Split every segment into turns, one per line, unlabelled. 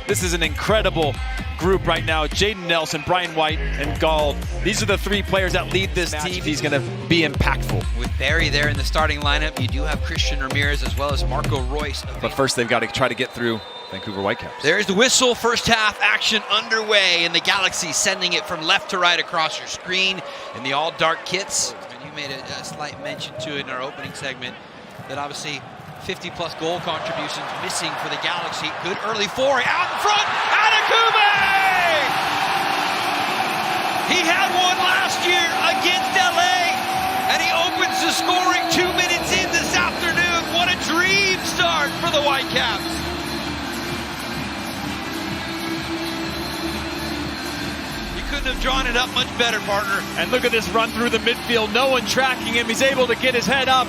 This is an incredible group right now. Jaden Nelson, Brian White, and Gall. These are the three players that lead this team. He's going to be impactful.
With Barry there in the starting lineup, you do have Christian Ramirez as well as Marco Royce.
But first, they've got to try to get through Vancouver Whitecaps.
There's the whistle. First half action underway, and the Galaxy sending it from left to right across your screen in the all-dark kits. And you made a slight mention to it in our opening segment that obviously 50-plus goal contributions missing for the Galaxy. Good early foray out in front. Adekube! He had one last year against LA, and he opens the scoring 2 minutes in this afternoon. What a dream start for the Whitecaps. You couldn't have drawn it up much better, partner.
And look at this run through the midfield. No one tracking him. He's able to get his head up.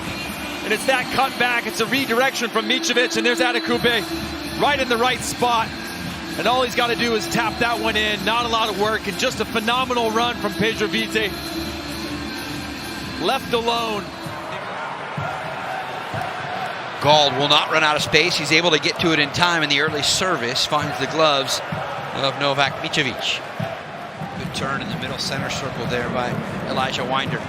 And it's that cutback. It's a redirection from Micevic. And there's Adekube right in the right spot. And all he's got to do is tap that one in. Not a lot of work. And just a phenomenal run from Pedro Vite. Left alone.
Gall will not run out of space. He's able to get to it in time in the early service. Finds the gloves of Novak Micevic. Good turn in the middle center circle there by Elijah Winder.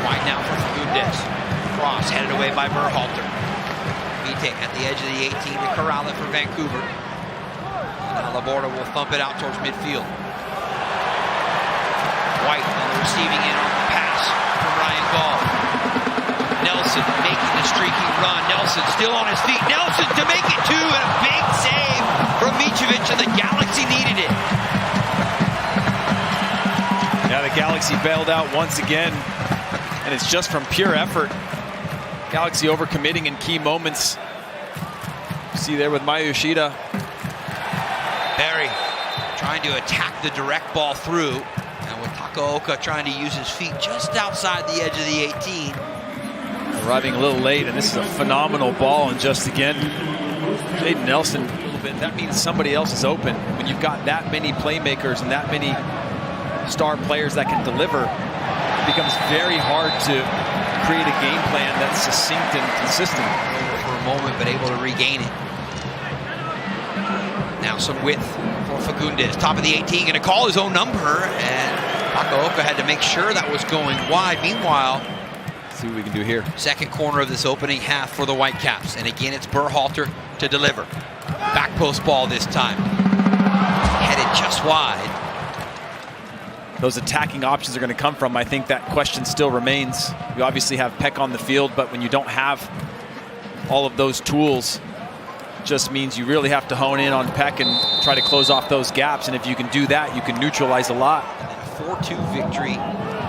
Wide now for Fagundes. Cross headed away by Berhalter. Vite at the edge of the 18 to corral it for Vancouver. And now Laborda will thump it out towards midfield. White on the receiving end on the pass from Ryan Gall. Nelson making the streaky run. Nelson still on his feet. Nelson to make it two, and a big save from Micevic, and the Galaxy needed it.
Yeah, the Galaxy bailed out once again, and it's just from pure effort. Galaxy overcommitting in key moments. See there with Mayu Yoshida.
Barry trying to attack the direct ball through, and with Takaoka trying to use his feet just outside the edge of the 18.
Arriving a little late, and this is a phenomenal ball. And just again, Jaden Nelson a little bit. That means somebody else is open. When you've got that many playmakers and that many star players that can deliver, it becomes very hard to create a game plan that's succinct and consistent.
For a moment, but able to regain it. Now some width for Fagundes. Top of the 18, going to call his own number, and Takaoka had to make sure that was going wide. Meanwhile,
see what we can do here.
Second corner of this opening half for the Whitecaps. And again, it's Berhalter to deliver. Back post ball this time. Headed just wide.
Those attacking options are going to come from. I think that question still remains. You obviously have Peck on the field, but when you don't have all of those tools, just means you really have to hone in on Peck and try to close off those gaps. And if you can do that, you can neutralize a lot.
And then a 4-2 victory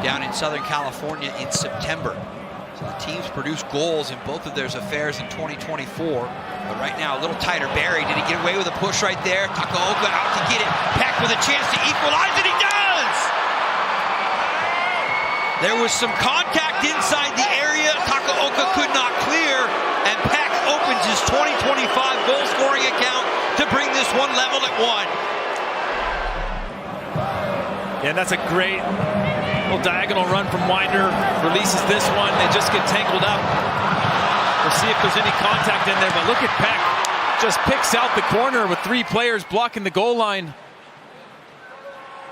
down in Southern California in September. So the teams produced goals in both of their affairs in 2024. But right now, a little tighter. Barry, did he get away with a push right there? Takaoka out to get it. Peck with a chance to equalize, and he does! There was some contact inside the area. Takaoka could not clear, and Peck opens his 2025 goal-scoring account to bring this one level at 1.
Yeah, and that's a great little diagonal run from Winder. Releases this one. They just get tangled up. We'll see if there's any contact in there, but look at Peck. Just picks out the corner with three players blocking the goal line.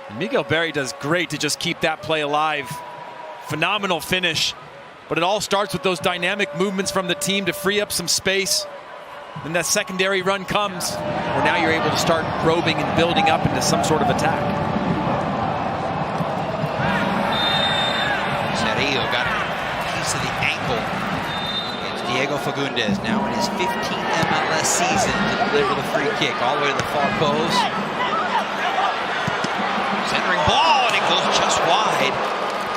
And Miguel Barry does great to just keep that play alive. Phenomenal finish, but it all starts with those dynamic movements from the team to free up some space. Then that secondary run comes, where now you're able to start probing and building up into some sort of attack.
Cerrillo got a piece of the ankle against Diego Fagundes, now in his 15th MLS season, to deliver the free kick all the way to the far post. Centering ball, and it goes just wide.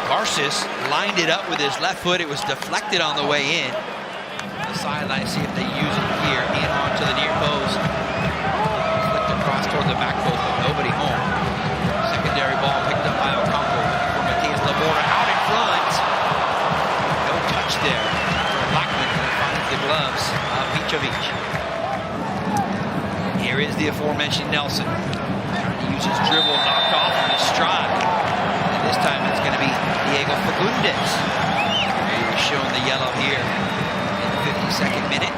Garces lined it up with his left foot. It was deflected on the way in. The sideline, see if they use it here. In onto the near post. Flicked across toward the back post, but nobody home. Secondary ball picked up by Ocampo for Matias Laborda out in front. No touch there for Blackman, who finds the gloves of Micevic. Here is the aforementioned Nelson. Trying to use his dribble, knocked off of his stride. This time it's going to be Diego Fagundes. He's showing the yellow here in the 52nd minute.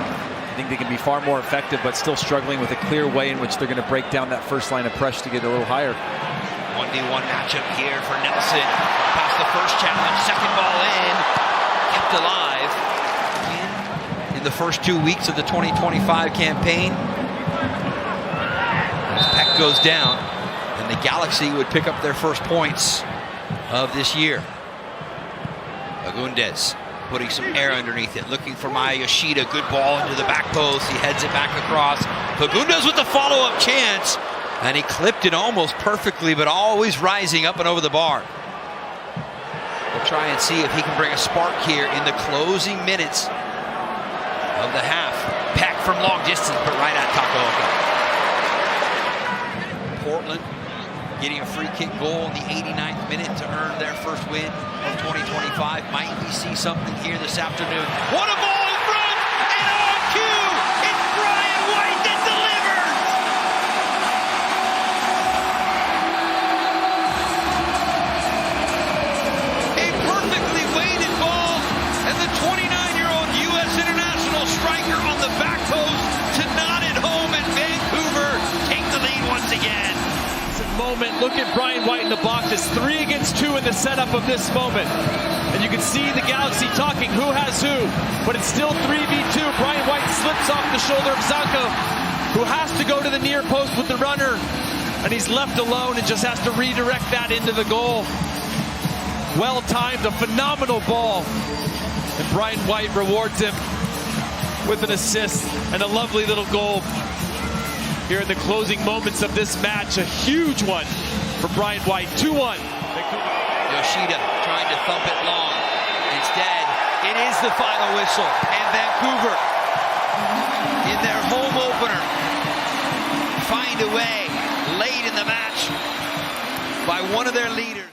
I think they can be far more effective, but still struggling with a clear way in which they're going to break down that first line of pressure to get a little higher.
1v1 matchup here for Nelson. Past the first challenge, second ball in, kept alive. In the first 2 weeks of the 2025 campaign, as Peck goes down, and the Galaxy would pick up their first points of this year. Agundez putting some air underneath it, looking for Maya Yoshida. Good ball into the back post. He heads it back across. Agundez with the follow-up chance, and he clipped it almost perfectly, but always rising up and over the bar. We'll try and see if he can bring a spark here in the closing minutes of the half. Peck from long distance, but right at Takaoka. Portland getting a free kick goal in the 89th minute to earn their first win of 2025. Might we see something here this afternoon? What a ball in front! And on cue, it's Brian White that delivers! A perfectly weighted ball, and the 29-year-old U.S. international striker on the back post to nod it home, and Vancouver take the lead once again.
Moment. Look at Brian White in the box. It's 3 against 2 in the setup of this moment. And you can see the Galaxy talking who has who, but it's still 3v2. Brian White slips off the shoulder of Zanka, who has to go to the near post with the runner, and he's left alone and just has to redirect that into the goal. Well timed, a phenomenal ball. And Brian White rewards him with an assist and a lovely little goal here in the closing moments of this match. A huge one for Brian White. 2-1.
Yoshida trying to thump it long. Instead, it is the final whistle. And Vancouver, in their home opener, find a way late in the match by one of their leaders.